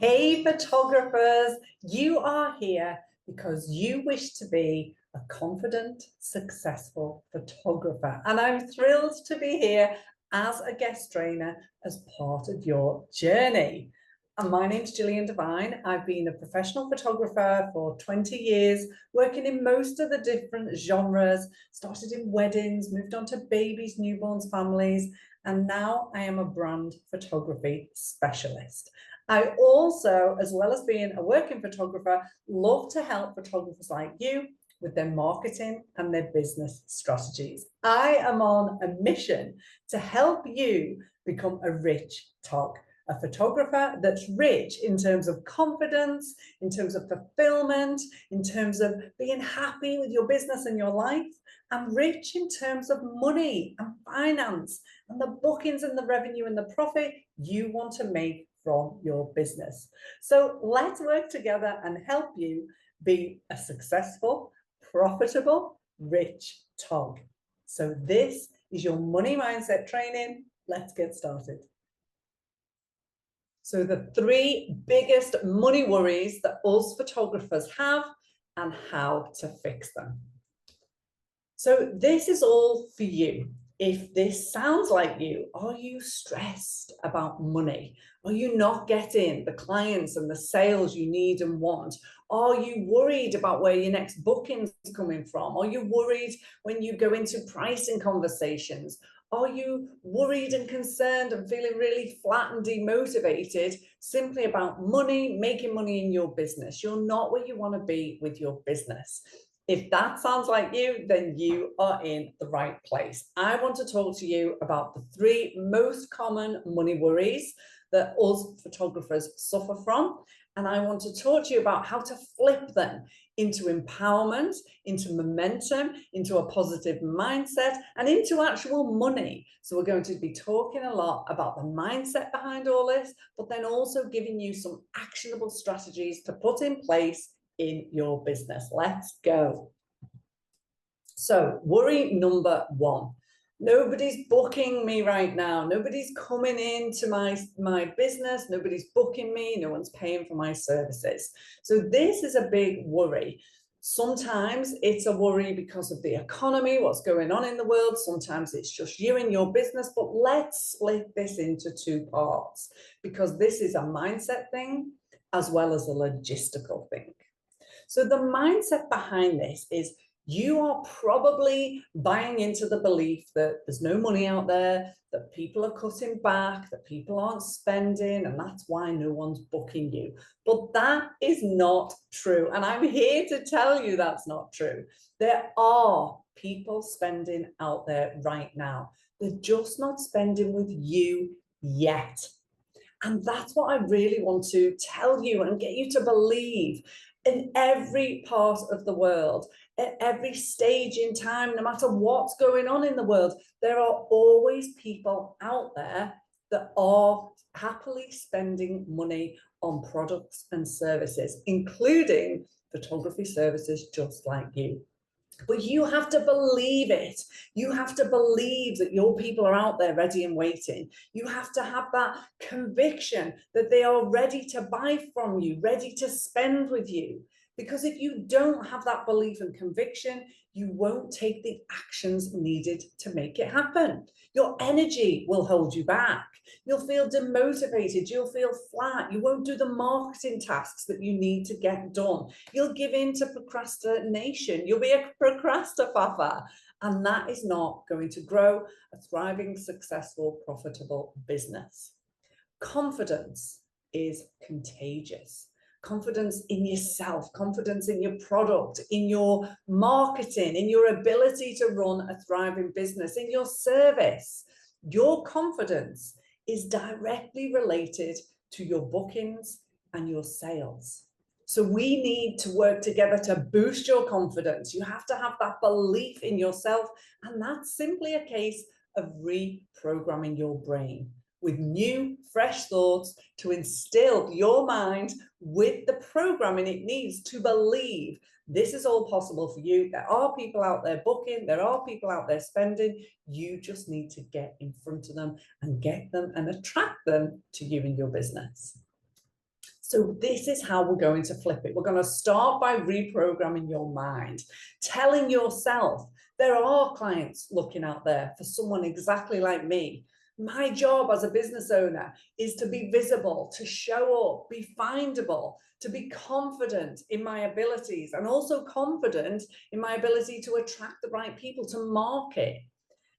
Hey photographers, you are here because you wish to be a confident, successful photographer. And I'm thrilled to be here as a guest trainer as part of your journey. And my name's Gillian Devine. I've been a professional photographer for 20 years, working in most of the different genres, started in weddings, moved on to babies, newborns, families, and now I am a brand photography specialist. I also, as well as being a working photographer, love to help photographers like you with their marketing and their business strategies. I am on a mission to help you become a rich tog, a photographer that's rich in terms of confidence, in terms of fulfillment, in terms of being happy with your business and your life, and rich in terms of money and finance and the bookings and the revenue and the profit you want to make from your business. So let's work together and help you be a successful, profitable, rich tog. So this is your money mindset training. Let's get started. So the three biggest money worries that us photographers have and how to fix them. So this is all for you. If this sounds like you, are you stressed about money? Are you not getting the clients and the sales you need and want? Are you worried about where your next booking's coming from? Are you worried when you go into pricing conversations? Are you worried and concerned and feeling really flat and demotivated simply about money, making money in your business? You're not where you want to be with your business. If that sounds like you, then you are in the right place. I want to talk to you about the three most common money worries that us photographers suffer from. And I want to talk to you about how to flip them into empowerment, into momentum, into a positive mindset, and into actual money. So we're going to be talking a lot about the mindset behind all this, but then also giving you some actionable strategies to put in place in your business. Let's go. So worry number one, nobody's booking me right now. Nobody's coming into my business. Nobody's booking me. No one's paying for my services. So this is a big worry. Sometimes it's a worry because of the economy, what's going on in the world. Sometimes it's just you and your business, but let's split this into two parts because this is a mindset thing as well as a logistical thing. So the mindset behind this is you are probably buying into the belief that there's no money out there, that people are cutting back, that people aren't spending, and that's why no one's booking you. But that is not true. And I'm here to tell you that's not true. There are people spending out there right now. They're just not spending with you yet. And that's what I really want to tell you and get you to believe. In every part of the world, at every stage in time, no matter what's going on in the world, there are always people out there that are happily spending money on products and services, including photography services just like you. But you have to believe it. You have to believe that your people are out there ready and waiting. You have to have that conviction that they are ready to buy from you, ready to spend with you. Because if you don't have that belief and conviction, you won't take the actions needed to make it happen. Your energy will hold you back. You'll feel demotivated. You'll feel flat. You won't do the marketing tasks that you need to get done. You'll give in to procrastination. You'll be a procrastinator. And that is not going to grow a thriving, successful, profitable business. Confidence is contagious. Confidence in yourself, confidence in your product, in your marketing, in your ability to run a thriving business, in your service. Your confidence is directly related to your bookings and your sales. So we need to work together to boost your confidence. You have to have that belief in yourself, and that's simply a case of reprogramming your brain with new, fresh thoughts to instill your mind with the programming it needs to believe this is all possible for you. There are people out there booking. There are people out there spending. You just need to get in front of them and get them and attract them to you and your business. So this is how we're going to flip it. We're going to start by reprogramming your mind, telling yourself there are clients looking out there for someone exactly like me. My job as a business owner is to be visible, to show up, be findable, to be confident in my abilities, and also confident in my ability to attract the right people to market.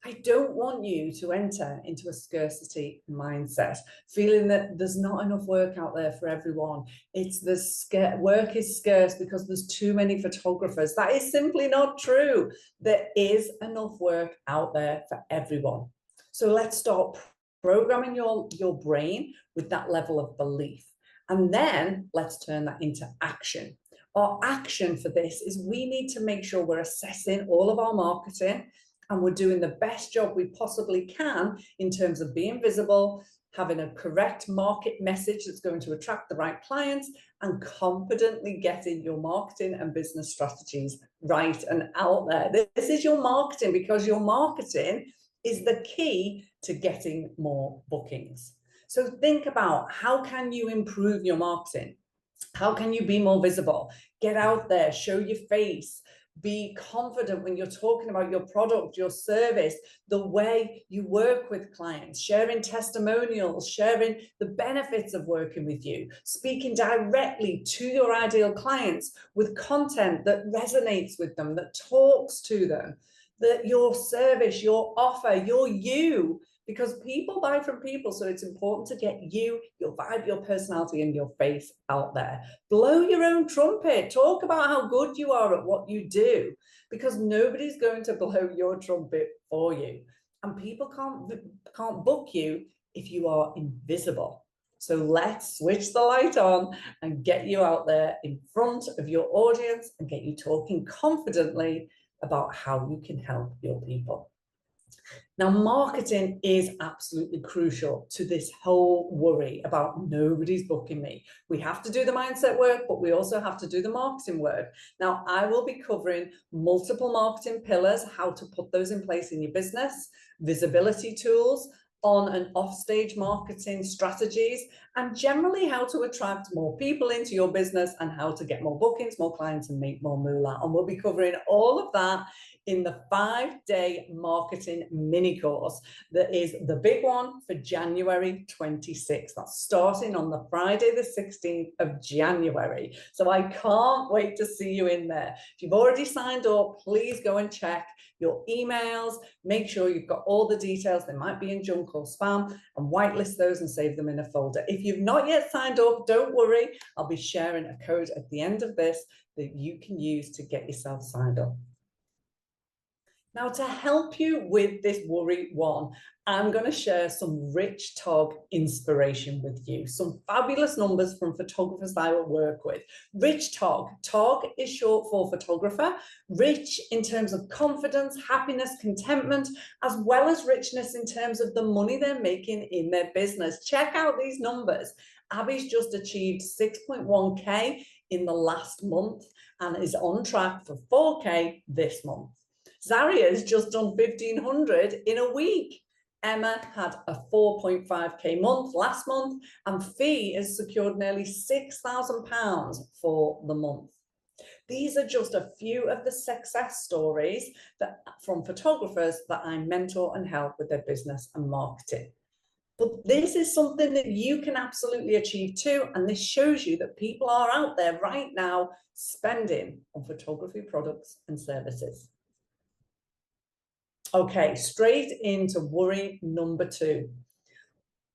I don't want you to enter into a scarcity mindset, feeling that there's not enough work out there for everyone. It's the work is scarce because there's too many photographers. That is simply not true. There is enough work out there for everyone. So let's start programming your brain with that level of belief. And then let's turn that into action. Our action for this is we need to make sure we're assessing all of our marketing, and we're doing the best job we possibly can in terms of being visible, having a correct market message that's going to attract the right clients, and confidently getting your marketing and business strategies right and out there. This is your marketing, because your marketing is the key to getting more bookings. So think about, how can you improve your marketing? How can you be more visible? Get out there, show your face, be confident when you're talking about your product, your service, the way you work with clients, sharing testimonials, sharing the benefits of working with you, speaking directly to your ideal clients with content that resonates with them, that talks to them, that your service, your offer, your you, because people buy from people. So it's important to get you, your vibe, your personality, and your face out there. Blow your own trumpet. Talk about how good you are at what you do, because nobody's going to blow your trumpet for you. And people can't book you if you are invisible. So let's switch the light on and get you out there in front of your audience and get you talking confidently about how you can help your people. Now, marketing is absolutely crucial to this whole worry about nobody's booking me. We have to do the mindset work, but we also have to do the marketing work. Now, I will be covering multiple marketing pillars, how to put those in place in your business, visibility tools, on and off stage marketing strategies, and generally how to attract more people into your business and how to get more bookings, more clients, and make more moolah. And we'll be covering all of that in the 5-day marketing mini course that is the big one for January 26th. That's starting on the Friday, the 16th of January. So I can't wait to see you in there. If you've already signed up, please go and check your emails. Make sure you've got all the details. They might be in junk or spam, and whitelist those and save them in a folder. If you've not yet signed up, don't worry. I'll be sharing a code at the end of this that you can use to get yourself signed up. Now, to help you with this worry one, I'm going to share some rich TOG inspiration with you, some fabulous numbers from photographers that I work with. Rich TOG. TOG is short for photographer. Rich in terms of confidence, happiness, contentment, as well as richness in terms of the money they're making in their business. Check out these numbers. Abby's just achieved 6.1K in the last month and is on track for 4K this month. Zaria's just done 1,500 in a week. Emma had a 4.5K month last month, and Fee has secured nearly £6,000 for the month. These are just a few of the success stories from photographers that I mentor and help with their business and marketing. But this is something that you can absolutely achieve too, and this shows you that people are out there right now spending on photography products and services. Okay, straight into worry number 2.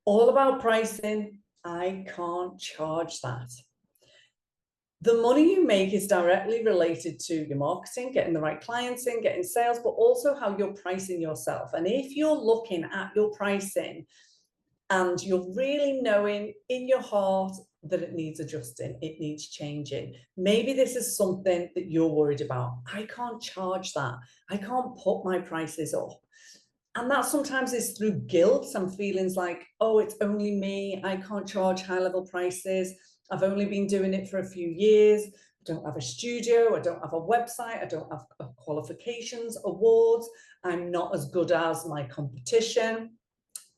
All about pricing. I can't charge that. The money you make is directly related to your marketing, getting the right clients in, getting sales, but also how you're pricing yourself. And if you're looking at your pricing and you're really knowing in your heart that it needs adjusting, it needs changing. Maybe this is something that you're worried about. I can't charge that. I can't put my prices up. And that sometimes is through guilt and feelings like, oh, it's only me. I can't charge high-level prices. I've only been doing it for a few years. I don't have a studio. I don't have a website. I don't have qualifications, awards. I'm not as good as my competition.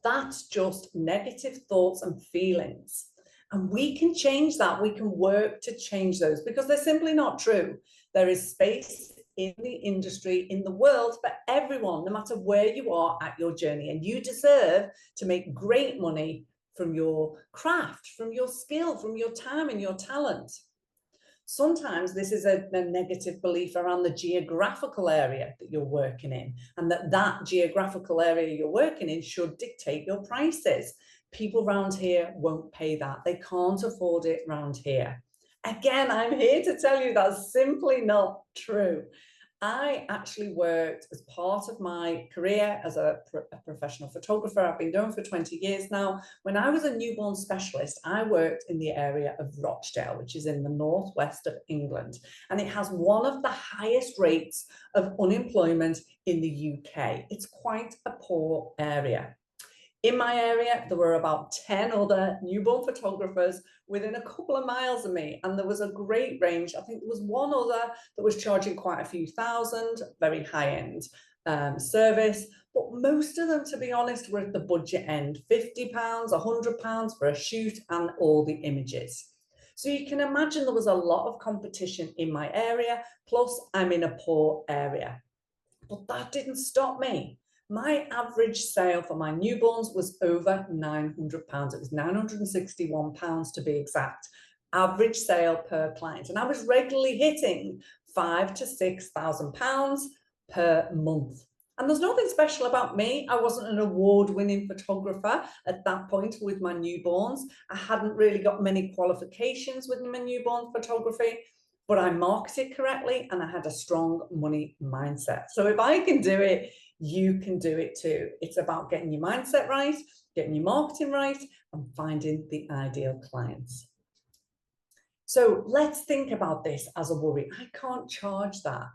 That's just negative thoughts and feelings. And we can change that. We can work to change those because they're simply not true. There is space in the industry, in the world, for everyone, no matter where you are at your journey. And you deserve to make great money from your craft, from your skill, from your time and your talent. Sometimes this is a negative belief around the geographical area that you're working in, and that geographical area you're working in should dictate your prices. People around here won't pay that. They can't afford it around here. Again, I'm here to tell you that's simply not true. I actually worked as part of my career as a professional photographer. I've been doing for 20 years now. When I was a newborn specialist, I worked in the area of Rochdale, which is in the northwest of England. And it has one of the highest rates of unemployment in the UK. It's quite a poor area. In my area, there were about 10 other newborn photographers within a couple of miles of me, and there was a great range. I think there was one other that was charging quite a few thousand, very high-end service, but most of them, to be honest, were at the budget end, £50, £100 for a shoot and all the images. So you can imagine there was a lot of competition in my area, plus I'm in a poor area. But that didn't stop me. My average sale for my newborns was over £900. It was £961 to be exact. Average sale per client. And I was regularly hitting £5,000 to £6,000 per month. And there's nothing special about me. I wasn't an award-winning photographer at that point with my newborns. I hadn't really got many qualifications with my newborn photography, but I marketed correctly and I had a strong money mindset. So if I can do it, you can do it too. It's about getting your mindset right, getting your marketing right, and finding the ideal clients. So let's think about this as a worry. I can't charge that.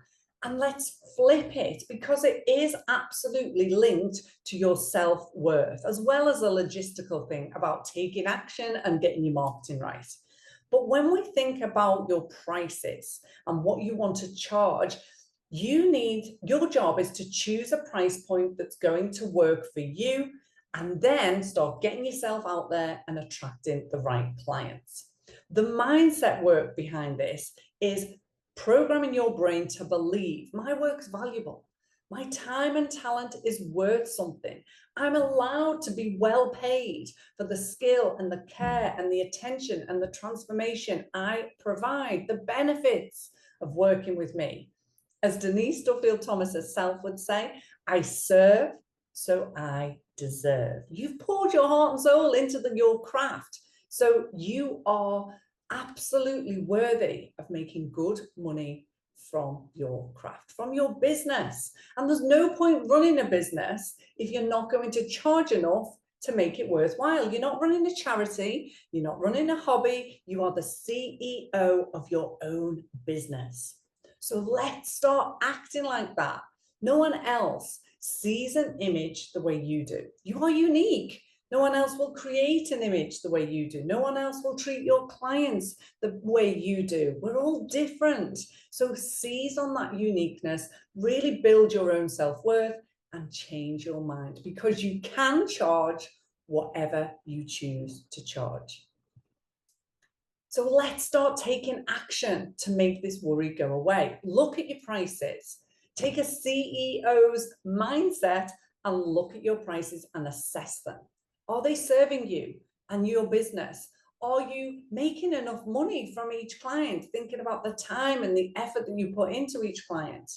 And let's flip it, because it is absolutely linked to your self-worth, as well as a logistical thing about taking action and getting your marketing right. But when we think about your prices and what you want to charge, your job is to choose a price point that's going to work for you, and then start getting yourself out there and attracting the right clients. The mindset work behind this is programming your brain to believe my work's valuable. My time and talent is worth something. I'm allowed to be well paid for the skill and the care and the attention and the transformation I provide, the benefits of working with me. As Denise Duffield Thomas herself would say, I serve, so I deserve. You've poured your heart and soul into your craft, so you are absolutely worthy of making good money from your craft, from your business. And there's no point running a business if you're not going to charge enough to make it worthwhile. You're not running a charity, you're not running a hobby, you are the CEO of your own business. So let's start acting like that. No one else sees an image the way you do. You are unique. No one else will create an image the way you do. No one else will treat your clients the way you do. We're all different. So seize on that uniqueness, really build your own self-worth and change your mind, because you can charge whatever you choose to charge. So let's start taking action to make this worry go away. Look at your prices. Take a CEO's mindset and look at your prices and assess them. Are they serving you and your business? Are you making enough money from each client? Thinking about the time and the effort that you put into each client.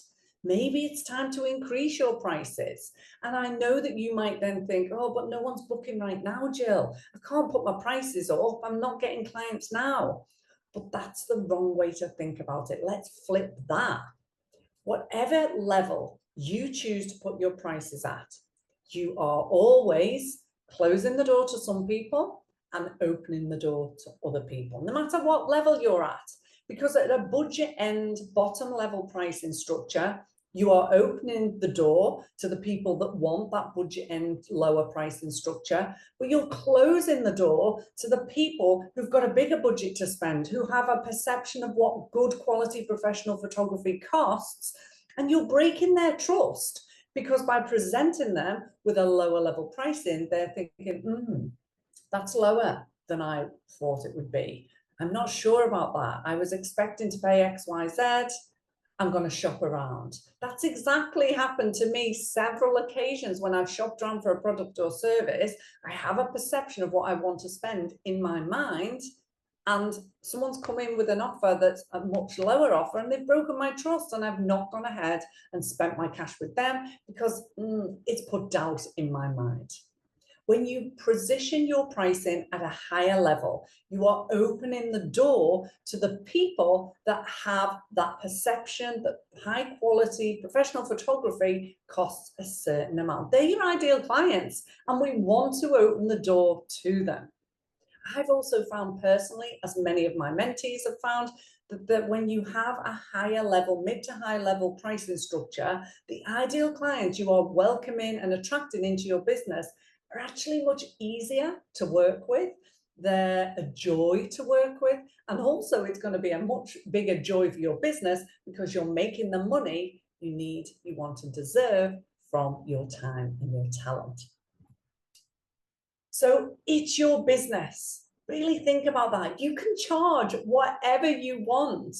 Maybe it's time to increase your prices. And I know that you might then think, oh, but no one's booking right now, Jill. I can't put my prices up. I'm not getting clients now. But that's the wrong way to think about it. Let's flip that. Whatever level you choose to put your prices at, you are always closing the door to some people and opening the door to other people, no matter what level you're at. Because at a budget end, bottom level pricing structure, you are opening the door to the people that want that budget end lower pricing structure, but you're closing the door to the people who've got a bigger budget to spend, who have a perception of what good quality professional photography costs, and you're breaking their trust, because by presenting them with a lower level pricing, they're thinking, that's lower. than I thought it would be. I'm not sure about that. I was expecting to pay X, Y, Z. I'm going to shop around. That's exactly happened to me several occasions when I've shopped around for a product or service. I have a perception of what I want to spend in my mind, and someone's come in with an offer that's a much lower offer, and they've broken my trust, and I've not gone ahead and spent my cash with them because it's put doubt in my mind. When you position your pricing at a higher level, you are opening the door to the people that have that perception that high quality professional photography costs a certain amount. They're your ideal clients, and we want to open the door to them. I've also found personally, as many of my mentees have found, that when you have a higher level, mid to high level pricing structure, the ideal clients you are welcoming and attracting into your business are actually much easier to work with. They're a joy to work with. And also it's going to be a much bigger joy for your business because you're making the money you need, you want, and deserve from your time and your talent. So it's your business. Really think about that. You can charge whatever you want.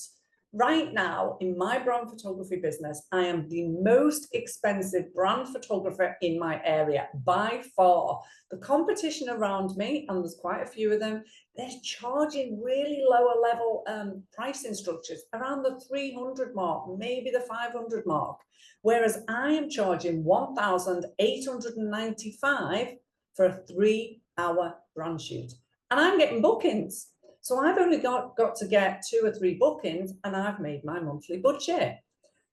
Right now, in my brand photography business, I am the most expensive brand photographer in my area by far. The competition around me, and there's quite a few of them, they're charging really lower level pricing structures around the 300 mark, maybe the 500 mark. Whereas I am charging 1,895 for a 3-hour brand shoot. And I'm getting bookings. So I've only got to get 2 or 3 bookings and I've made my monthly budget.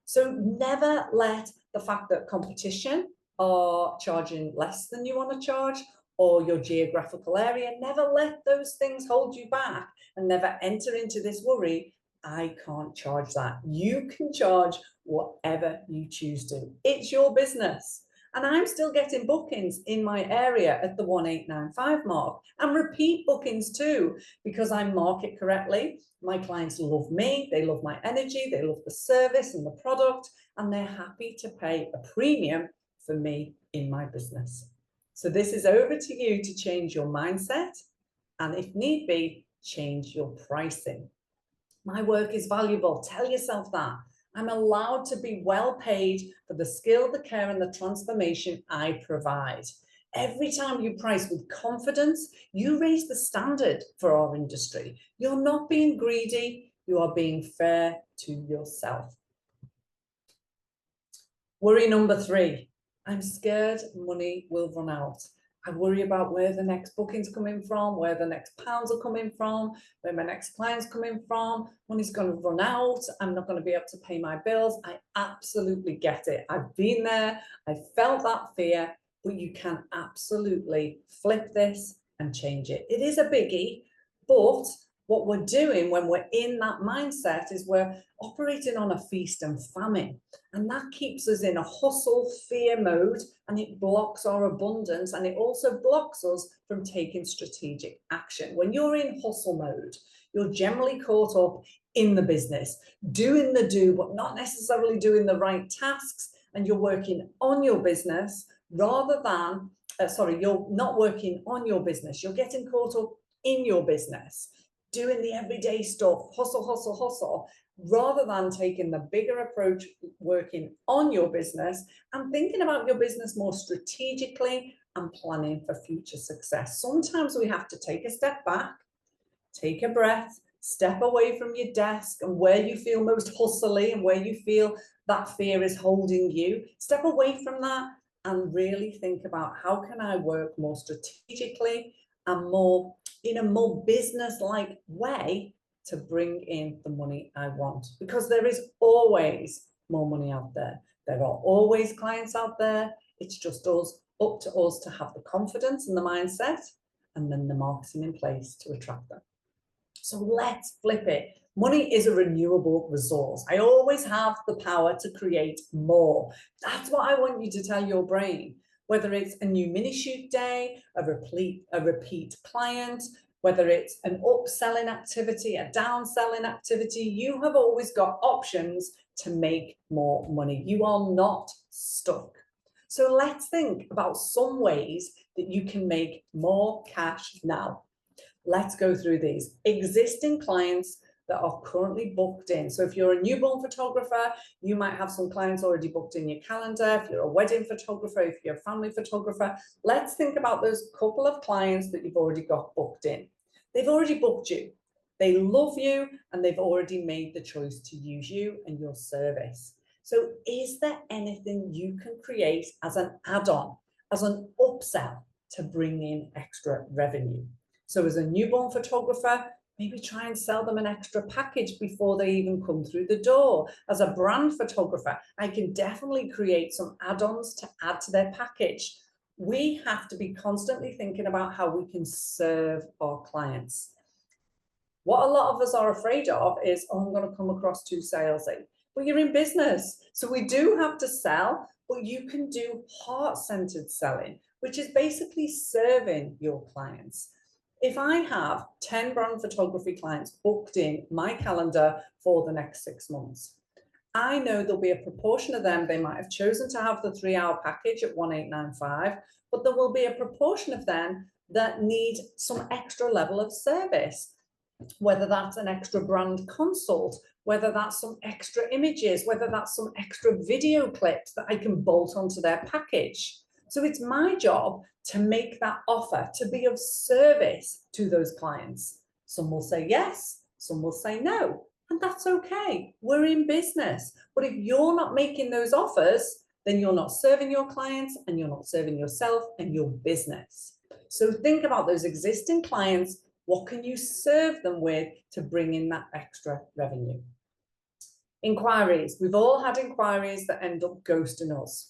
So never let the fact that competition are charging less than you want to charge or your geographical area, never let those things hold you back and never enter into this worry. I can't charge that. You can charge whatever you choose to. It's your business. And I'm still getting bookings in my area at the 1,895 mark and repeat bookings too, because I market correctly. My clients love me, they love my energy, they love the service and the product, and they're happy to pay a premium for me in my business. So this is over to you to change your mindset and, if need be, change your pricing. My work is valuable. Tell yourself that. I'm allowed to be well paid for the skill, the care, and the transformation I provide. Every time you price with confidence, you raise the standard for our industry. You're not being greedy, you are being fair to yourself. Worry number 3, I'm scared money will run out. I worry about where the next booking's coming from, where the next pounds are coming from, where my next client's coming from. Money's going to run out. I'm not going to be able to pay my bills. I absolutely get it. I've been there. I felt that fear, but you can absolutely flip this and change it. It is a biggie, but what we're doing when we're in that mindset is we're operating on a feast and famine. And that keeps us in a hustle, fear mode, and it blocks our abundance, and it also blocks us from taking strategic action. When you're in hustle mode, you're generally caught up in the business, doing the do, but not necessarily doing the right tasks, and you're working on your business rather than, you're not working on your business. You're getting caught up in your business, doing the everyday stuff, hustle, hustle, hustle, rather than taking the bigger approach, working on your business and thinking about your business more strategically and planning for future success. Sometimes we have to take a step back, take a breath, step away from your desk and where you feel most hustly and where you feel that fear is holding you. Step away from that and really think about, how can I work more strategically and more in a more business-like way to bring in the money I want? Because there is always more money out there. There are always clients out there. It's just up to us to have the confidence and the mindset and then the marketing in place to attract them. So let's flip it. Money is a renewable resource. I always have the power to create more. That's what I want you to tell your brain. Whether it's a new mini shoot day, a repeat client, whether it's an upselling activity, a downselling activity, you have always got options to make more money. You are not stuck. So let's think about some ways that you can make more cash now. Let's go through these. Existing clients that are currently booked in. So if you're a newborn photographer, you might have some clients already booked in your calendar. If you're a wedding photographer, if you're a family photographer, let's think about those couple of clients that you've already got booked in. They've already booked you. They love you and they've already made the choice to use you and your service. So is there anything you can create as an add-on, as an upsell to bring in extra revenue? So as a newborn photographer, maybe try and sell them an extra package before they even come through the door. As a brand photographer, I can definitely create some add-ons to add to their package. We have to be constantly thinking about how we can serve our clients. What a lot of us are afraid of is, oh, I'm going to come across too salesy. But you're in business. So we do have to sell, but you can do heart-centered selling, which is basically serving your clients. If I have 10 brand photography clients booked in my calendar for the next 6 months, I know there'll be a proportion of them, they might have chosen to have the 3-hour package at 1895, but there will be a proportion of them that need some extra level of service, whether that's an extra brand consult, whether that's some extra images, whether that's some extra video clips that I can bolt onto their package. So it's my job to make that offer, to be of service to those clients. Some will say yes, some will say no, and that's okay. We're in business. But if you're not making those offers, then you're not serving your clients and you're not serving yourself and your business. So think about those existing clients. What can you serve them with to bring in that extra revenue? Inquiries. We've all had inquiries that end up ghosting us.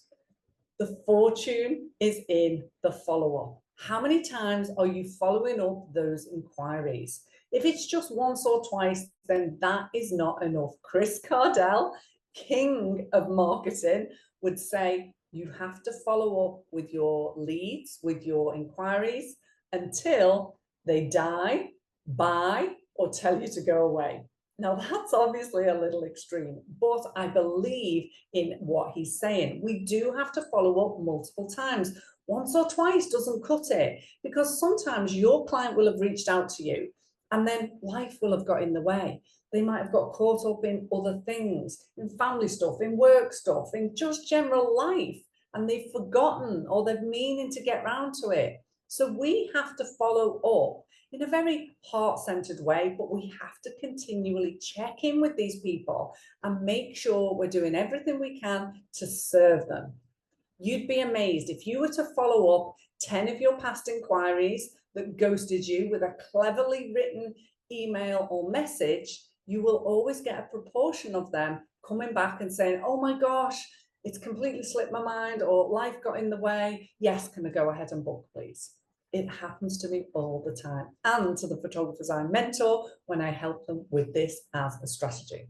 The fortune is in the follow-up. How many times are you following up those inquiries? If it's just once or twice, then that is not enough. Chris Cardell, king of marketing, would say you have to follow up with your leads, with your inquiries, until they die, buy, or tell you to go away. Now, that's obviously a little extreme, but I believe in what he's saying. We do have to follow up multiple times. Once or twice doesn't cut it, because sometimes your client will have reached out to you and then life will have got in the way. They might have got caught up in other things, in family stuff, in work stuff, in just general life, and they've forgotten or they're meaning to get round to it. So we have to follow up in a very heart-centered way, but we have to continually check in with these people and make sure we're doing everything we can to serve them. You'd be amazed if you were to follow up 10 of your past inquiries that ghosted you with a cleverly written email or message, you will always get a proportion of them coming back and saying, oh my gosh, it's completely slipped my mind, or life got in the way. Yes, can I go ahead and book, please? It happens to me all the time, and to the photographers I mentor when I help them with this as a strategy.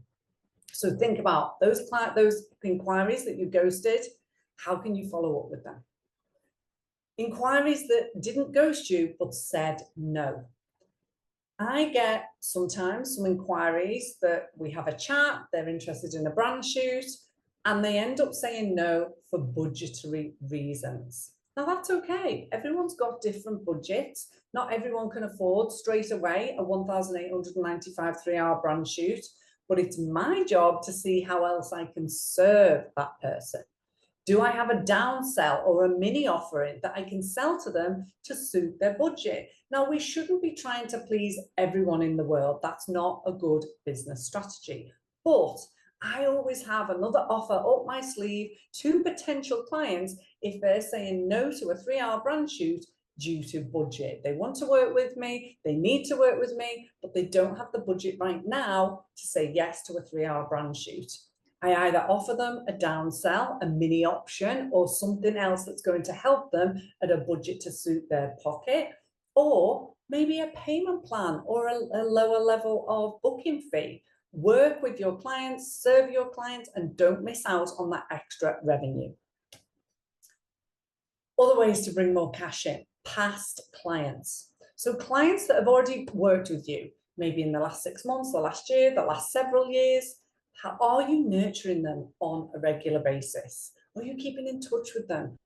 So think about those inquiries that you ghosted. How can you follow up with them? Inquiries that didn't ghost you but said no. I get sometimes some inquiries that we have a chat, they're interested in a brand shoot, and they end up saying no for budgetary reasons. Now that's okay. Everyone's got different budgets. Not everyone can afford straight away a 1,895 3-hour brand shoot, but it's my job to see how else I can serve that person. Do I have a downsell or a mini offering that I can sell to them to suit their budget? Now, we shouldn't be trying to please everyone in the world. That's not a good business strategy. But I always have another offer up my sleeve to potential clients if they're saying no to a 3-hour brand shoot due to budget. They want to work with me, they need to work with me, but they don't have the budget right now to say yes to a 3-hour brand shoot. I either offer them a downsell, a mini option, or something else that's going to help them at a budget to suit their pocket, or maybe a payment plan or a lower level of booking fee. Work with your clients, serve your clients, and don't miss out on that extra revenue. Other ways to bring more cash in: past clients. So clients that have already worked with you, maybe in the last 6 months, the last year, the last several years. How are you nurturing them on a regular basis? Are you keeping in touch with them?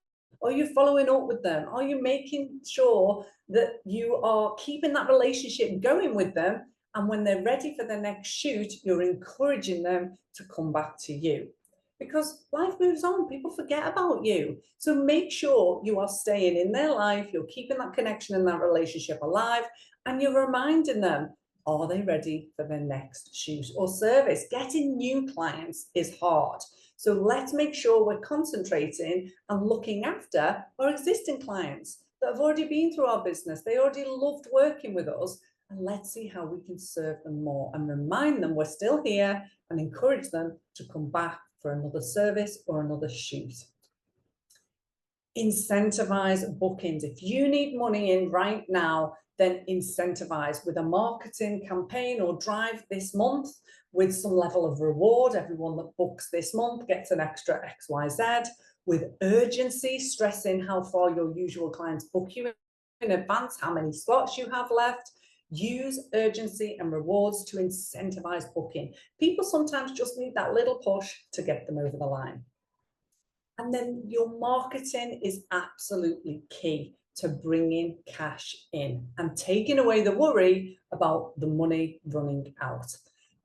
Are you following up with them? Are you making sure that you are keeping that relationship going with them? And when they're ready for the next shoot, you're encouraging them to come back to you. Because life moves on, people forget about you. So make sure you are staying in their life, you're keeping that connection and that relationship alive, and you're reminding them, are they ready for their next shoot or service? Getting new clients is hard. So let's make sure we're concentrating and looking after our existing clients that have already been through our business. They already loved working with us. And let's see how we can serve them more and remind them we're still here and encourage them to come back for another service or another shoot. Incentivize bookings. If you need money in right now, then incentivize with a marketing campaign or drive this month with some level of reward. Everyone that books this month gets an extra XYZ. With urgency, stressing how far your usual clients book you in advance, how many slots you have left. Use urgency and rewards to incentivize booking. People sometimes just need that little push to get them over the line. And then your marketing is absolutely key to bringing cash in and taking away the worry about the money running out.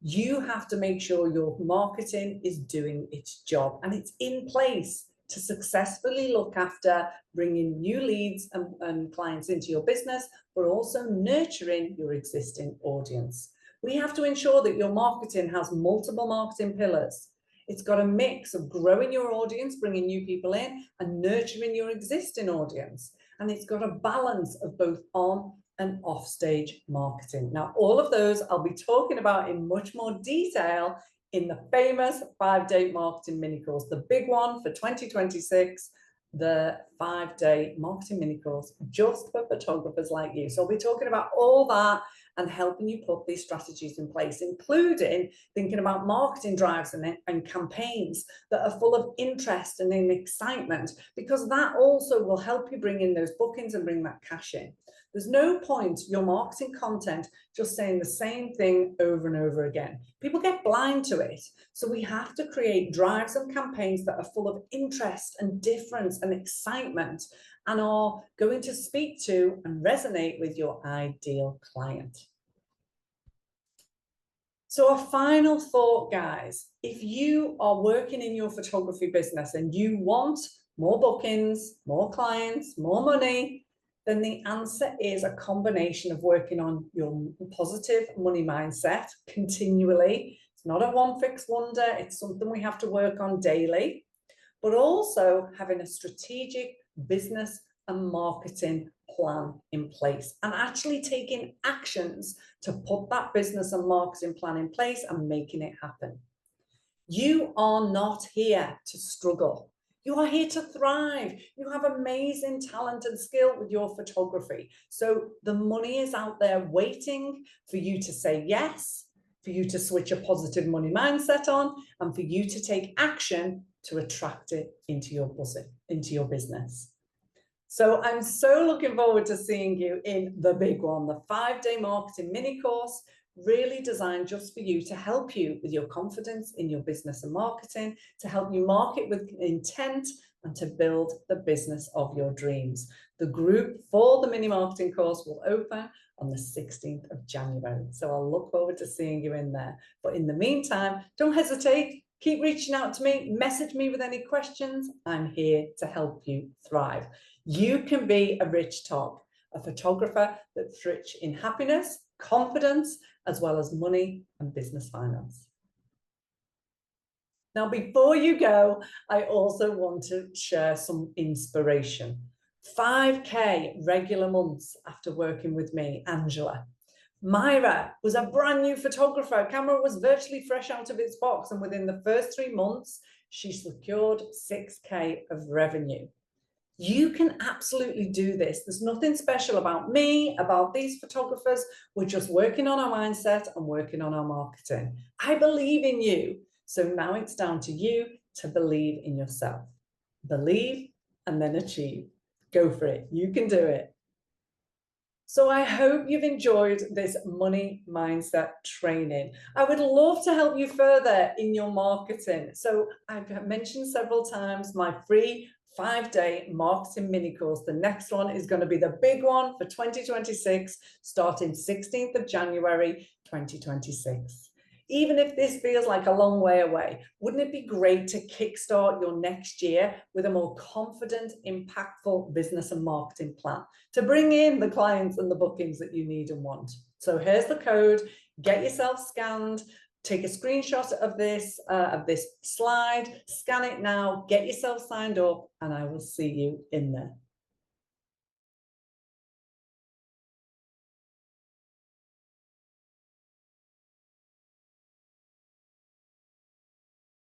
You have to make sure your marketing is doing its job and it's in place to successfully look after bringing new leads and clients into your business, but also nurturing your existing audience. We have to ensure that your marketing has multiple marketing pillars. It's got a mix of growing your audience, bringing new people in, and nurturing your existing audience. And it's got a balance of both on and off stage marketing. Now, all of those I'll be talking about in much more detail in the famous 5-day marketing mini course, the big one for 2026, the 5-day marketing mini course just for photographers like you. So I'll be talking about all that and helping you put these strategies in place, including thinking about marketing drives and campaigns that are full of interest and excitement, because that also will help you bring in those bookings and bring that cash in. There's no point your marketing content just saying the same thing over and over again. People get blind to it. So we have to create drives and campaigns that are full of interest and difference and excitement and are going to speak to and resonate with your ideal client. So a final thought, guys, if you are working in your photography business and you want more bookings, more clients, more money, then the answer is a combination of working on your positive money mindset continually. It's not a one fix wonder. It's something we have to work on daily, but also having a strategic business and marketing plan in place and actually taking actions to put that business and marketing plan in place and making it happen. You are not here to struggle. You are here to thrive. You have amazing talent and skill with your photography. So the money is out there waiting for you to say yes, for you to switch a positive money mindset on, and for you to take action to attract it into your business. So I'm so looking forward to seeing you in the big one, the 5-day marketing mini course, really designed just for you to help you with your confidence in your business and marketing, to help you market with intent and to build the business of your dreams. The group for the mini marketing course will open on the 16th of January. So I'll look forward to seeing you in there. But in the meantime, don't hesitate. Keep reaching out to me, message me with any questions. I'm here to help you thrive. You can be a rich top, a photographer that's rich in happiness, confidence, as well as money and business finance. Now, before you go, I also want to share some inspiration. 5K regular months after working with me, Angela. Myra was a brand new photographer. Camera was virtually fresh out of its box, and within the first 3 months, she secured 6K of revenue. You can absolutely do this. There's nothing special about me, about these photographers. We're just working on our mindset and working on our marketing. I believe in you. So now it's down to you to believe in yourself. Believe and then achieve. Go for it. You can do it. So I hope you've enjoyed this money mindset training. I would love to help you further in your marketing. So I've mentioned several times my free 5-day marketing mini course. The next one is going to be the big one for 2026, starting 16th of January 2026. Even if this feels like a long way away, wouldn't it be great to kickstart your next year with a more confident, impactful business and marketing plan to bring in the clients and the bookings that you need and want? So here's the code. Get yourself scanned. Take a screenshot of this slide, scan it now, get yourself signed up, and I will see you in there.